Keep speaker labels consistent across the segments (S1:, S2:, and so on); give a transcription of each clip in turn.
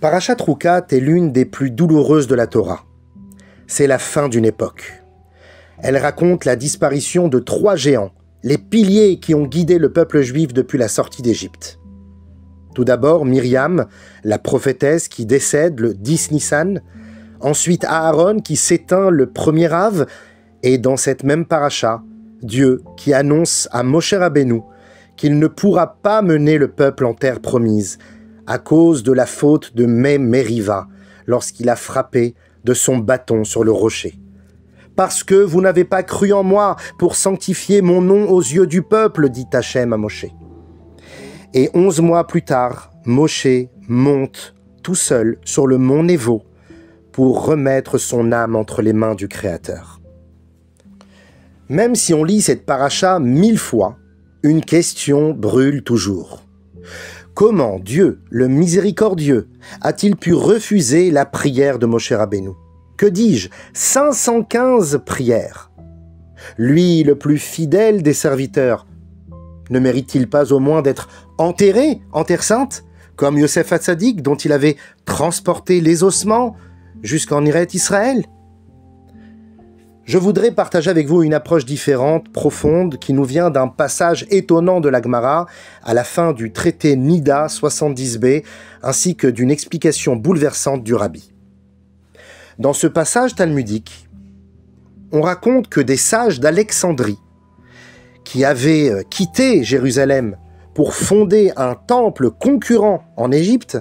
S1: Parashat Roukat est l'une des plus douloureuses de la Torah. C'est la fin d'une époque. Elle raconte la disparition de 3 géants, les piliers qui ont guidé le peuple juif depuis la sortie d'Égypte. Tout d'abord, Myriam, la prophétesse qui décède le 10 Nissan, ensuite Aaron qui s'éteint le 1er Av, et dans cette même paracha, Dieu qui annonce à Moshe Rabbeinu qu'il ne pourra pas mener le peuple en terre promise à cause de la faute de Meriva lorsqu'il a frappé de son bâton sur le rocher. Parce que vous n'avez pas cru en moi pour sanctifier mon nom aux yeux du peuple, dit Hachem à Moshe. Et 11 mois plus tard, Moshe monte tout seul sur le mont Névo pour remettre son âme entre les mains du Créateur. Même si on lit cette paracha 1000 fois, une question brûle toujours. Comment Dieu, le miséricordieux, a-t-il pu refuser la prière de Moshe Rabbeinu? Que dis-je? 515 prières. Lui, le plus fidèle des serviteurs, ne mérite-t-il pas au moins d'être enterré en Terre Sainte, comme Yosef Hatzadik, dont il avait transporté les ossements jusqu'en Eretz Israël? Je voudrais partager avec vous une approche différente, profonde, qui nous vient d'un passage étonnant de la Gemara à la fin du traité Nida 70b, ainsi que d'une explication bouleversante du Rabbi. Dans ce passage talmudique, on raconte que des sages d'Alexandrie, qui avaient quitté Jérusalem pour fonder un temple concurrent en Égypte,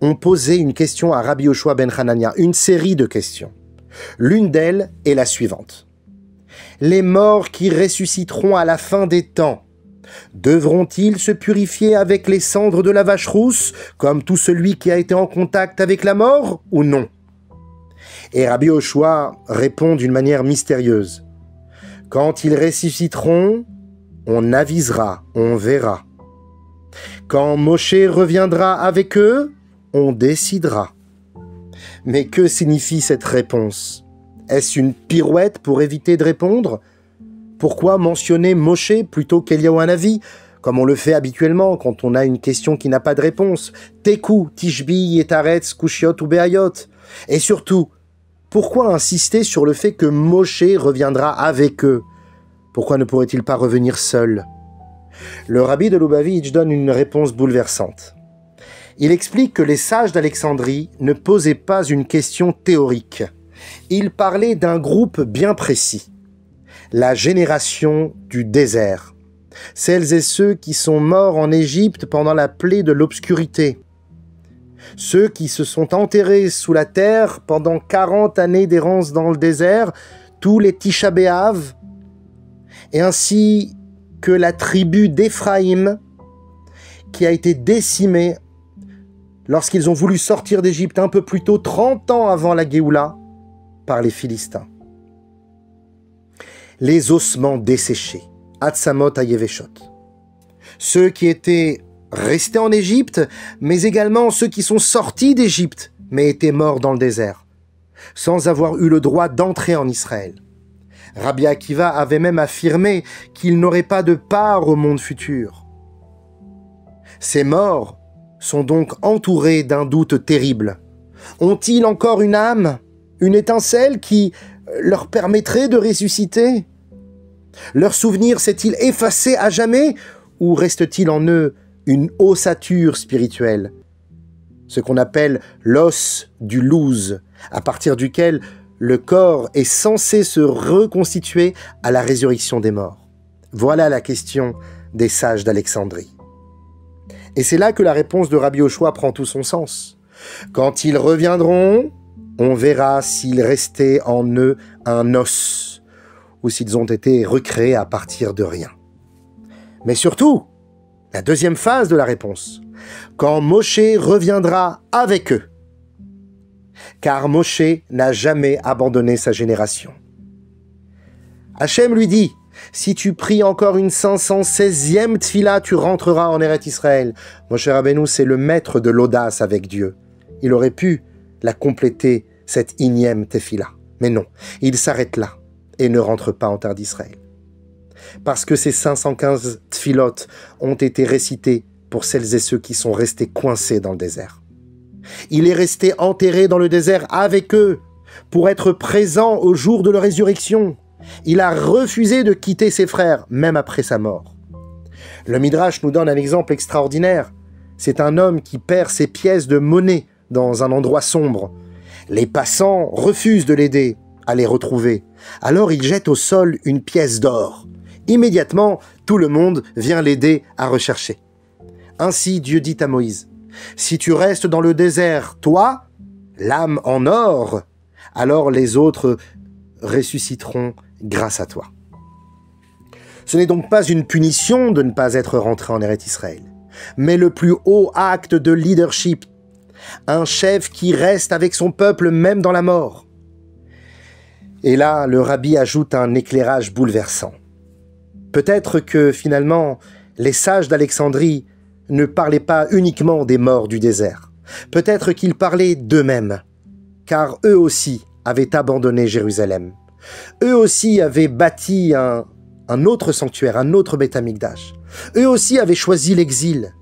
S1: ont posé une question à Rabbi Yoshua ben Hanania, une série de questions. L'une d'elles est la suivante. Les morts qui ressusciteront à la fin des temps, devront-ils se purifier avec les cendres de la vache rousse, comme tout celui qui a été en contact avec la mort, ou non? Et Rabbi Yoshua répond d'une manière mystérieuse. Quand ils ressusciteront, on avisera, on verra. Quand Moshe reviendra avec eux, on décidera. Mais que signifie cette réponse? Est-ce une pirouette pour éviter de répondre? Pourquoi mentionner Moshe plutôt qu'Eliyahu Hanavi, comme on le fait habituellement quand on a une question qui n'a pas de réponse? Teku, Tishbi, Yetaretz, Kushiot ou Beayot. Et surtout, pourquoi insister sur le fait que Moshe reviendra avec eux? Pourquoi ne pourrait-il pas revenir seul? Le rabbi de Lubavitch donne une réponse bouleversante. Il explique que les sages d'Alexandrie ne posaient pas une question théorique. Ils parlaient d'un groupe bien précis. La génération du désert. Celles et ceux qui sont morts en Égypte pendant la plaie de l'obscurité. Ceux qui se sont enterrés sous la terre pendant 40 années d'errance dans le désert, tous les Tisha B'Av, et ainsi que la tribu d'Éphraïm, qui a été décimée lorsqu'ils ont voulu sortir d'Égypte un peu plus tôt, 30 ans avant la Géoula, par les Philistins. Les ossements desséchés, Atsamot Ayeveshot. Ceux qui étaient restés en Égypte, mais également ceux qui sont sortis d'Égypte, mais étaient morts dans le désert, sans avoir eu le droit d'entrer en Israël. Rabbi Akiva avait même affirmé qu'ils n'auraient pas de part au monde futur. Ces morts sont donc entourés d'un doute terrible. Ont-ils encore une âme, une étincelle qui leur permettrait de ressusciter? Leur souvenir s'est-il effacé à jamais ou reste-t-il en eux une ossature spirituelle? Ce qu'on appelle l'os du louz, à partir duquel le corps est censé se reconstituer à la résurrection des morts. Voilà la question des sages d'Alexandrie. Et c'est là que la réponse de Rabbi Yoshua prend tout son sens. Quand ils reviendront, on verra s'il restait en eux un os, ou s'ils ont été recréés à partir de rien. Mais surtout, la deuxième phase de la réponse, quand Moshe reviendra avec eux, car Moshe n'a jamais abandonné sa génération. Hachem lui dit, si tu pries encore une 516e tfila, tu rentreras en Eretz Israël. Moshe Rabbeinu, c'est le maître de l'audace avec Dieu. Il aurait pu la compléter, cette 1e tefila. Mais non, il s'arrête là et ne rentre pas en terre d'Israël. Parce que ces 515 tfilot ont été récités pour celles et ceux qui sont restés coincés dans le désert. Il est resté enterré dans le désert avec eux pour être présent au jour de leur résurrection. Il a refusé de quitter ses frères, même après sa mort. Le Midrash nous donne un exemple extraordinaire. C'est un homme qui perd ses pièces de monnaie dans un endroit sombre. Les passants refusent de l'aider à les retrouver. Alors il jette au sol une pièce d'or. Immédiatement, tout le monde vient l'aider à rechercher. Ainsi Dieu dit à Moïse, « Si tu restes dans le désert, toi, l'âme en or, alors les autres ressusciteront grâce à toi. » Ce n'est donc pas une punition de ne pas être rentré en Eretz Israël, mais le plus haut acte de leadership, un chef qui reste avec son peuple même dans la mort. Et là, le rabbi ajoute un éclairage bouleversant. Peut-être que finalement, les sages d'Alexandrie ne parlaient pas uniquement des morts du désert. Peut-être qu'ils parlaient d'eux-mêmes, car eux aussi avaient abandonné Jérusalem. Eux aussi avaient bâti un autre sanctuaire, un autre Beth Amikdash. Eux aussi avaient choisi l'exil.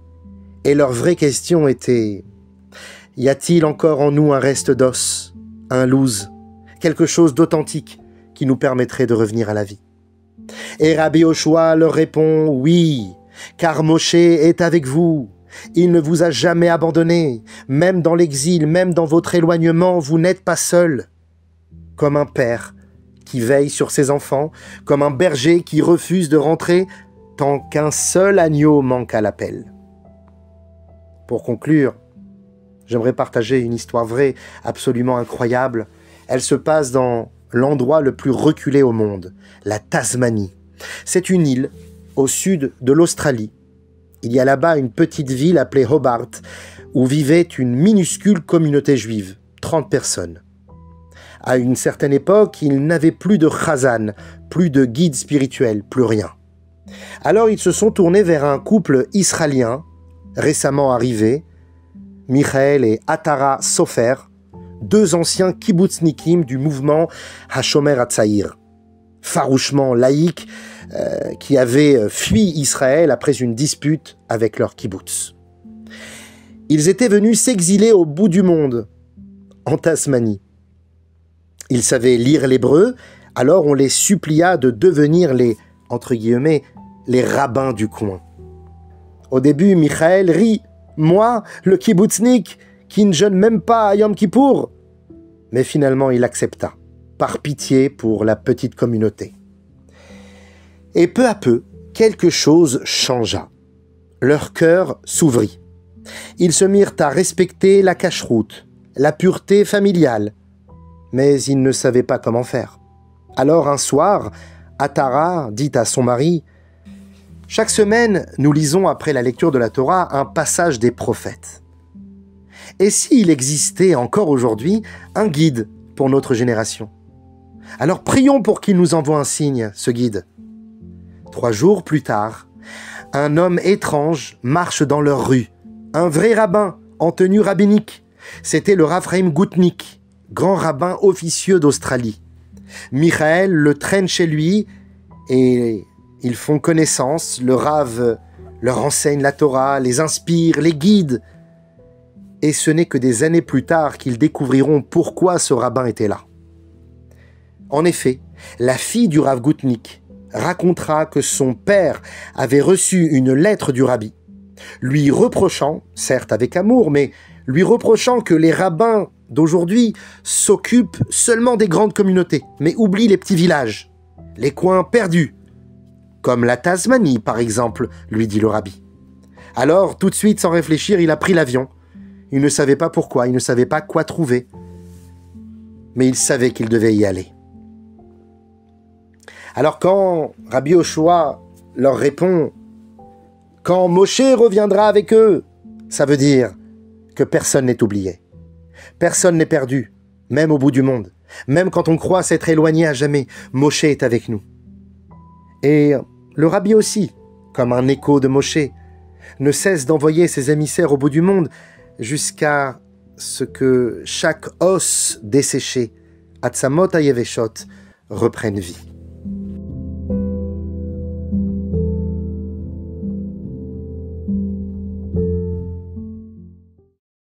S1: Et leur vraie question était, y a-t-il encore en nous un reste d'os, un louz, quelque chose d'authentique qui nous permettrait de revenir à la vie? Et Rabbi Yoshua leur répond, oui, car Moshe est avec vous. Il ne vous a jamais abandonné. Même dans l'exil, même dans votre éloignement, vous n'êtes pas seul. Comme un père qui veille sur ses enfants, comme un berger qui refuse de rentrer tant qu'un seul agneau manque à l'appel. Pour conclure, j'aimerais partager une histoire vraie, absolument incroyable. Elle se passe dans l'endroit le plus reculé au monde, la Tasmanie. C'est une île au sud de l'Australie. Il y a là-bas une petite ville appelée Hobart, où vivait une minuscule communauté juive, 30 personnes. À une certaine époque, ils n'avaient plus de chazan, plus de guide spirituel, plus rien. Alors ils se sont tournés vers un couple israélien, récemment arrivé, Michael et Atara Sofer, deux anciens kibbutznikim du mouvement Hashomer Hatzaïr, farouchement laïcs, qui avaient fui Israël après une dispute avec leur kibbutz. Ils étaient venus s'exiler au bout du monde, en Tasmanie. Ils savaient lire l'hébreu, alors on les supplia de devenir les, entre guillemets, les rabbins du coin. Au début, Michael rit, « Moi, le kibbutznik, qui ne jeûne même pas à Yom Kippour !» Mais finalement, il accepta, par pitié pour la petite communauté. Et peu à peu, quelque chose changea. Leur cœur s'ouvrit. Ils se mirent à respecter la cacheroute, la pureté familiale, mais ils ne savaient pas comment faire. Alors un soir, Atara dit à son mari, « Chaque semaine, nous lisons après la lecture de la Torah un passage des prophètes. Et s'il existait encore aujourd'hui un guide pour notre génération? Alors prions pour qu'il nous envoie un signe, ce guide. » 3 jours plus tard, un homme étrange marche dans leur rue, un vrai rabbin en tenue rabbinique. C'était le Rav Chaim Gutnick, grand rabbin officieux d'Australie. Michael le traîne chez lui et ils font connaissance. Le Rav leur enseigne la Torah, les inspire, les guide. Et ce n'est que des années plus tard qu'ils découvriront pourquoi ce rabbin était là. En effet, la fille du Rav Gutnick racontera que son père avait reçu une lettre du rabbi, lui reprochant, certes avec amour, mais lui reprochant que les rabbins d'aujourd'hui s'occupent seulement des grandes communautés, mais oublient les petits villages, les coins perdus, comme la Tasmanie par exemple, lui dit le rabbi. Alors, tout de suite, sans réfléchir, il a pris l'avion. Il ne savait pas pourquoi, il ne savait pas quoi trouver, mais il savait qu'il devait y aller. Alors quand Rabbi Yoshua leur répond « Quand Moshe reviendra avec eux », ça veut dire que personne n'est oublié. Personne n'est perdu, même au bout du monde. Même quand on croit s'être éloigné à jamais, Moshe est avec nous. Et le Rabbi aussi, comme un écho de Moshe, ne cesse d'envoyer ses émissaires au bout du monde jusqu'à ce que chaque os desséché, Atzamot Hayeveshot, reprenne vie.